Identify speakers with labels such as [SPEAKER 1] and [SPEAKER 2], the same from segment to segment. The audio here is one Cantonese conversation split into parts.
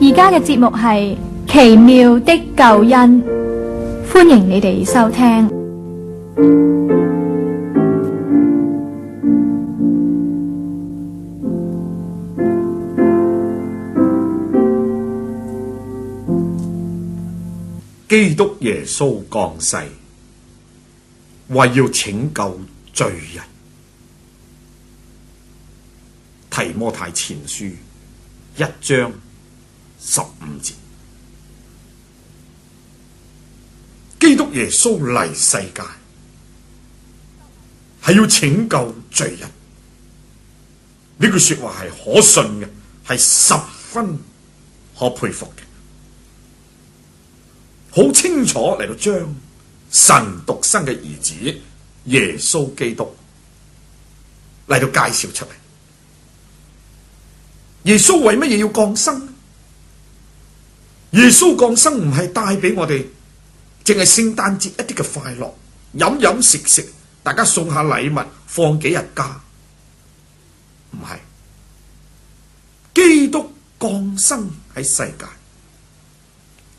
[SPEAKER 1] 而家嘅節目係奇妙的救恩，歡迎你哋收聽。
[SPEAKER 2] 基督耶穌降世，為要拯救罪人。提摩太前書1章15節，基督耶穌嚟世界，係要拯救罪人。呢句說話係可信嘅，係十分可佩服嘅。好清楚嚟到將神獨生嘅兒子耶穌基督嚟到介紹出嚟。耶穌為乜嘢要降生？耶穌降生唔係帶俾我哋淨係聖誕節一啲嘅快樂，飲飲食食，大家送下禮物，放幾日假。唔係，基督降生喺世界，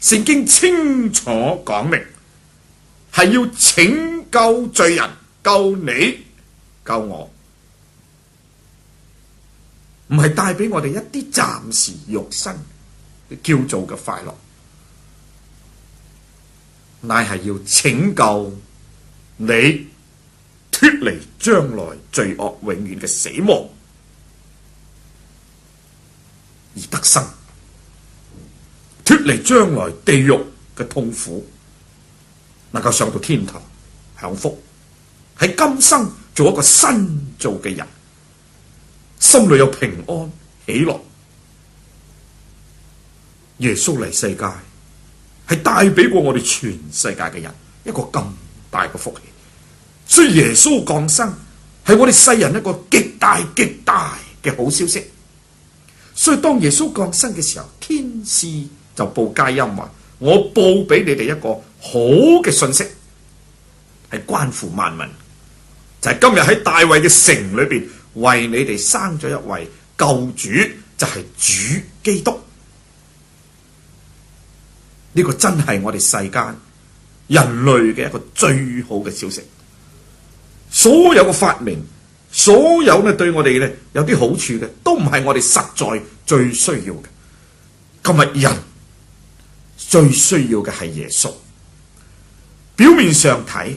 [SPEAKER 2] 聖經清楚講明係要拯救罪人，救你救我，唔係帶俾我哋一啲暫時肉身叫做嘅快樂，乃係要拯救你脫離將來罪惡永遠嘅死亡，而得生，脫離將來地獄嘅痛苦，能夠上到天堂享福，喺今生做一個新造嘅人，心裏有平安喜樂。耶穌嚟世界係帶俾過我哋全世界嘅人一個咁大嘅福氣，所以耶穌降生係我哋世人一個極大極大嘅好消息。所以當耶穌降生嘅時候，天使就報佳音話：我報俾你哋一個好嘅信息，係關乎萬民，就係今日喺大衛嘅城裏邊為你哋生咗一位救主，就係主基督。呢個真係我哋世間人類嘅一個最好嘅消息。所有嘅發明，所有咧對我哋咧有啲好處嘅，都唔係我哋實在最需要嘅。今日人最需要嘅係耶穌。表面上睇，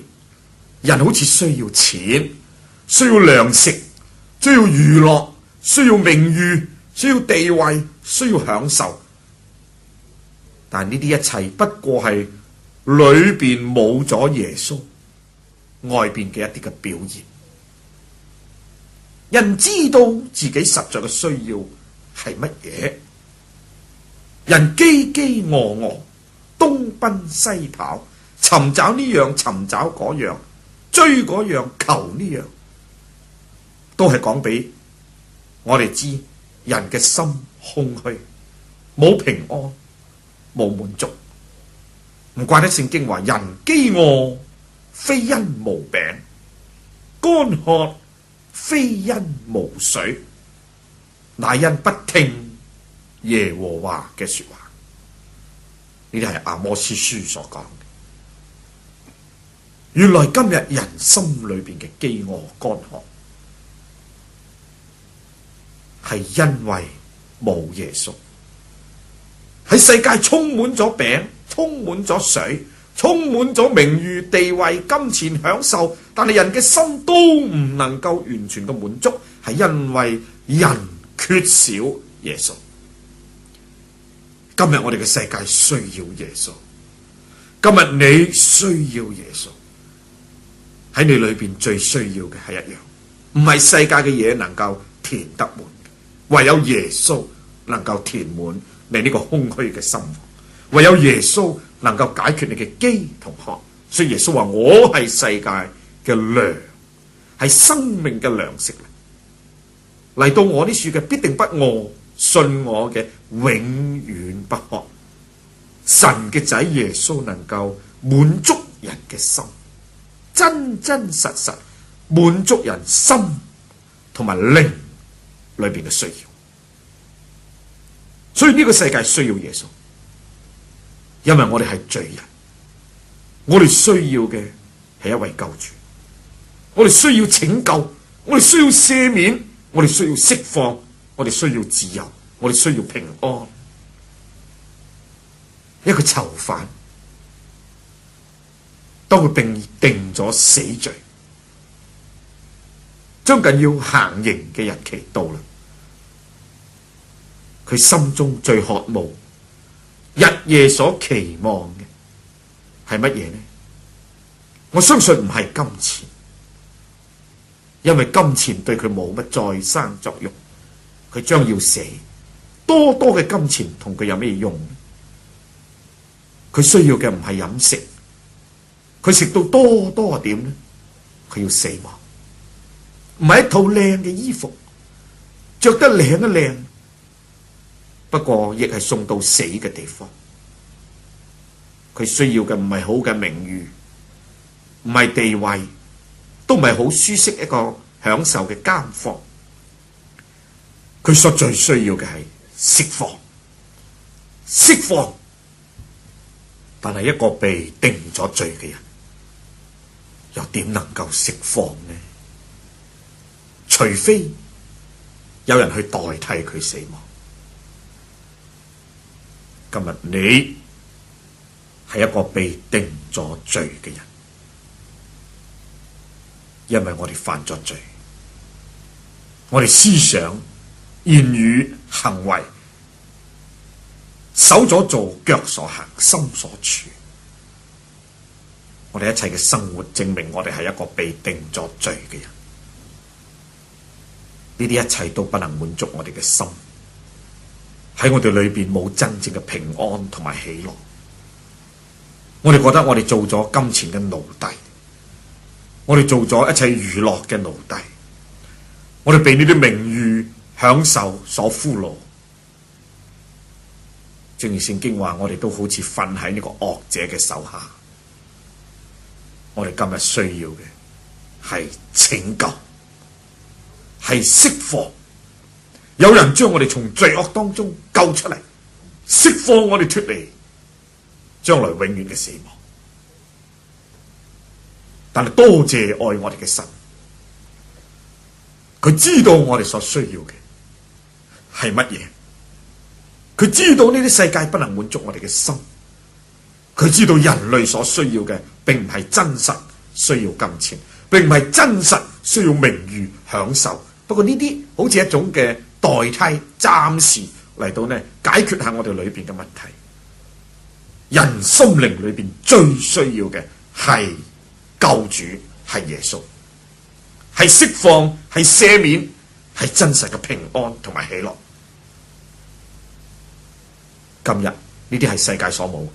[SPEAKER 2] 人好似需要錢，需要糧食，需要娛樂，需要名譽，需要地位，需要享受。但呢啲一切不過係裏邊冇咗耶穌，外邊嘅一啲嘅表現。人知道自己實在嘅需要係乜嘢，人飢飢餓餓，東奔西跑，尋找呢樣，尋找嗰樣，追嗰樣，求呢樣，都係講俾我哋知，人嘅心空虛，冇平安，冇滿足。唔怪得聖經話：人飢餓非因無餅，乾渴非因無水，乃因不聽耶和華嘅說話。呢啲係阿摩司書所講嘅。原來今日人心裏邊嘅飢餓乾渴，係因為冇耶穌。喺世界充滿咗餅，充滿咗水，充滿咗名譽、地位、金錢享受，但係人嘅心都唔能夠完全嘅滿足，係因為人缺少耶穌。今日我哋嘅世界需要耶穌，今日你需要耶穌。喺你裏邊最需要嘅係一樣，唔係世界嘅嘢能夠填得滿，唯有耶穌能夠填滿你呢個空虛嘅心，唯有耶穌能夠解決你嘅飢同渴。所以耶穌話：我係世界嘅糧，係生命嘅糧食。嚟到我呢處嘅必定不餓，信我嘅永遠不渴。神嘅仔耶穌能夠滿足人嘅心，真真實實滿足人心同埋靈裏邊嘅需要。所以呢個世界需要耶穌，因為我哋係罪人，我哋需要嘅係一位救主，我哋需要拯救，我哋需要赦免，我哋需要釋放，我哋需要自由，我哋需要平安。一個囚犯，當佢被定咗死罪，將近要行刑嘅日期到啦，佢心中最渴慕、日夜所期望嘅係乜嘢呢？我相信唔係金錢，因為金錢對佢冇乜再生作用，佢將要死，多多嘅金錢同佢有咩用呢？佢需要嘅唔係飲食，佢食到多多點呢？佢要死亡，唔係一套靚嘅衣服，着得靚一靚，不過亦係送到死嘅地方。佢需要嘅唔係好嘅名譽，唔係地位，都唔係好舒適一個享受嘅監房。佢所最需要嘅係釋放，釋放。但係一個被定咗罪嘅人，又點能夠釋放呢？除非有人去代替佢死亡。今日你係一個被定咗罪嘅人，因為我哋犯咗罪，我哋思想、言語、行為，手所做，腳所行，心所處，我哋一切嘅生活證明我哋係一個被定咗罪嘅人。呢啲一切都不能滿足我哋嘅心，喺我哋裏邊冇真正嘅平安同埋喜樂。我哋覺得我哋做咗金錢嘅奴隸，我哋做咗一切娛樂嘅奴隸，我哋被呢啲名譽享受所俘虜。正如聖經話，我哋都好似瞓喺呢個惡者嘅手下。我哋今日需要嘅係拯救，係釋放。有人將我哋從罪惡當中救出嚟，釋放我哋脫離將來永遠嘅死亡。但係多謝愛我哋嘅神，佢知道我哋所需要嘅係乜嘢。佢知道呢啲世界不能滿足我哋嘅心，佢知道人類所需要嘅並唔係真實需要金錢，並唔係真實需要名譽享受。不過呢啲好似一種嘅代替，暫時嚟到呢解決下我哋裏邊嘅問題。人心靈裏邊最需要嘅係救主，係耶穌，係釋放，係赦免，係真實嘅平安同埋喜樂。今日呢啲係世界所冇嘅，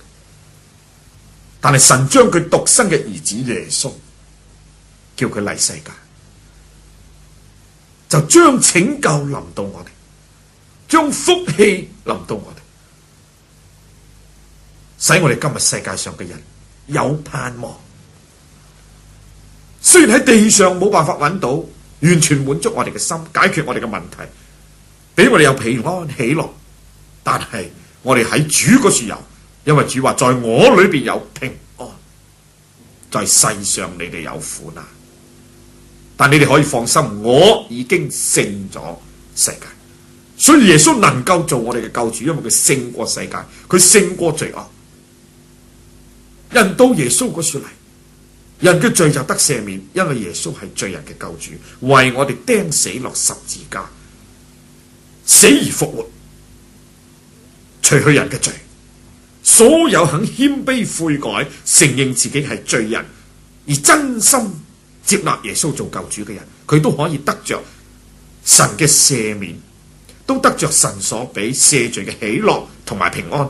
[SPEAKER 2] 但係神將佢獨生嘅兒子耶穌叫佢嚟世界，就將拯救臨到我哋，將福氣臨到我哋，使我哋今日世界上嘅人有盼望。雖然喺地上冇辦法揾到完全滿足我哋嘅心，解決我哋嘅問題，俾我哋有平安喜樂，但係我哋喺主嗰處有，因為主話在我裏邊有平安，在世上你哋有苦難，但你哋可以放心，我已經勝咗世界。所以耶穌能夠做我哋嘅救主，因為佢勝過世界，佢勝過罪惡。人到耶穌嗰處嚟，人嘅罪就得赦免，因為耶穌係罪人嘅救主，為我哋釘死落十字架，死而復活，除去人嘅罪。所有肯謙卑悔改，承認自己係罪人，而真心接納耶穌做救主嘅人，佢都可以得着神嘅赦免，都得着神所俾赦罪嘅喜樂同埋平安，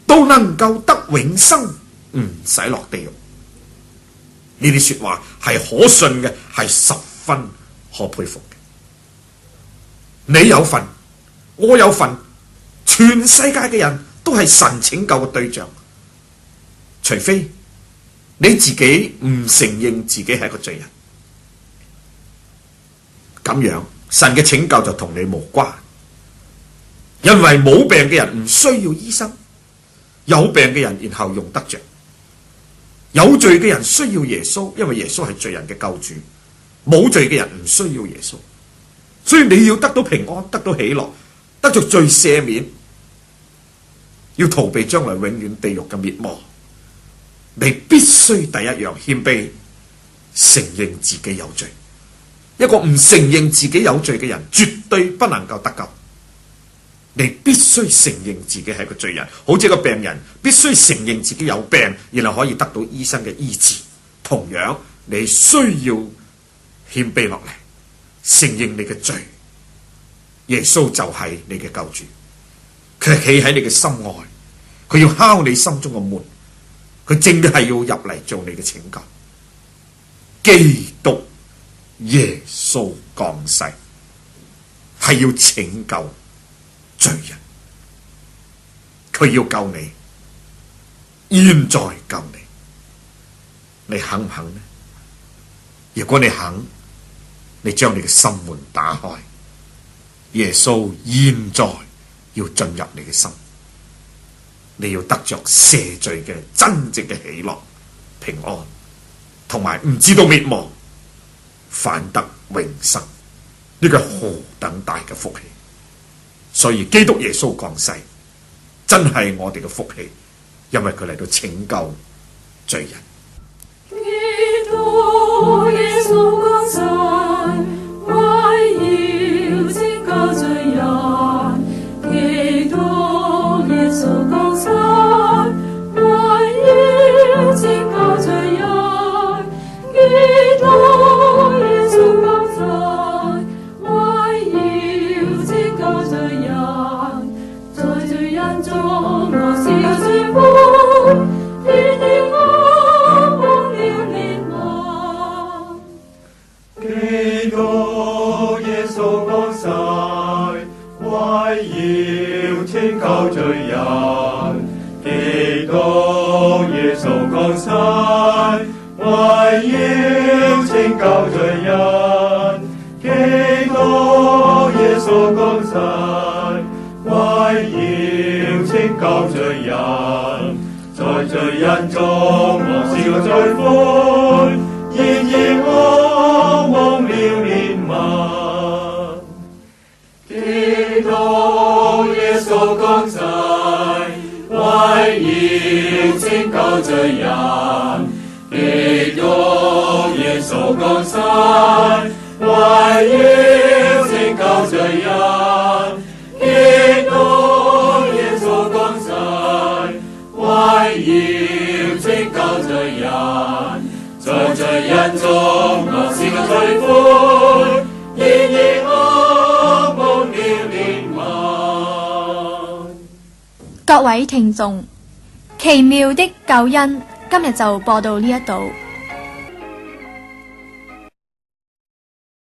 [SPEAKER 2] 都能夠得永生，唔使落地獄。呢啲說話係可信嘅，係十分可佩服嘅。你有份，我有份，全世界嘅人都係神拯救嘅對象，除非你自己唔承認自己係一個罪人，咁樣神嘅拯救就同你無關。因為冇病嘅人唔需要醫生，有病嘅人然後用得着。有罪嘅人需要耶穌，因為耶穌係罪人嘅救主。冇罪嘅人唔需要耶穌。所以你要得到平安，得到喜樂，得着罪赦免，要逃避將來永遠地獄嘅滅亡，你必須第一樣謙卑，承認自己有罪。一個唔承認自己有罪嘅人，絕對不能夠得救。你必須承認自己係個罪人，好似個病人必須承認自己有病，然後可以得到醫生嘅醫治。同樣，你需要謙卑落嚟，承認你嘅罪。耶穌就係你嘅救主，佢係企喺你嘅心外，佢要敲你心中嘅門，佢正係要入嚟做你嘅拯救。基督耶穌降世係要拯救罪人，佢要救你，現在救你，你肯唔肯呢？如果你肯，你將你嘅心門打開，耶穌現在要進入你嘅心，你要得着赦罪嘅真正嘅喜樂、平安，同埋唔知道滅亡，反得永生。呢個何等大嘅福氣！所以基督耶穌降世真係我哋嘅福氣，因為佢嚟到拯救罪人。
[SPEAKER 3] 基督耶穌降世，為要拯救罪人。基督耶穌降世，為要拯救罪人。基督耶穌降世，為要拯救罪人。在罪人中，我是有罪苦，天天我忘了憐憫。
[SPEAKER 4] 基督耶穌降世，為要拯救罪人。基督耶穌降世，為要拯救罪人。基督耶穌降世，為要拯救罪人。在罪人中，我是個罪魁，然而我忘了憐憫。基督耶穌降世，為要拯救罪人。基督耶穌降世，為要拯救罪人。基督耶穌降世，為要拯救罪人。在罪人中，我是個罪魁，然而我忘了憐憫。
[SPEAKER 1] 各位聽眾，奇妙的救恩今日就播到呢一度。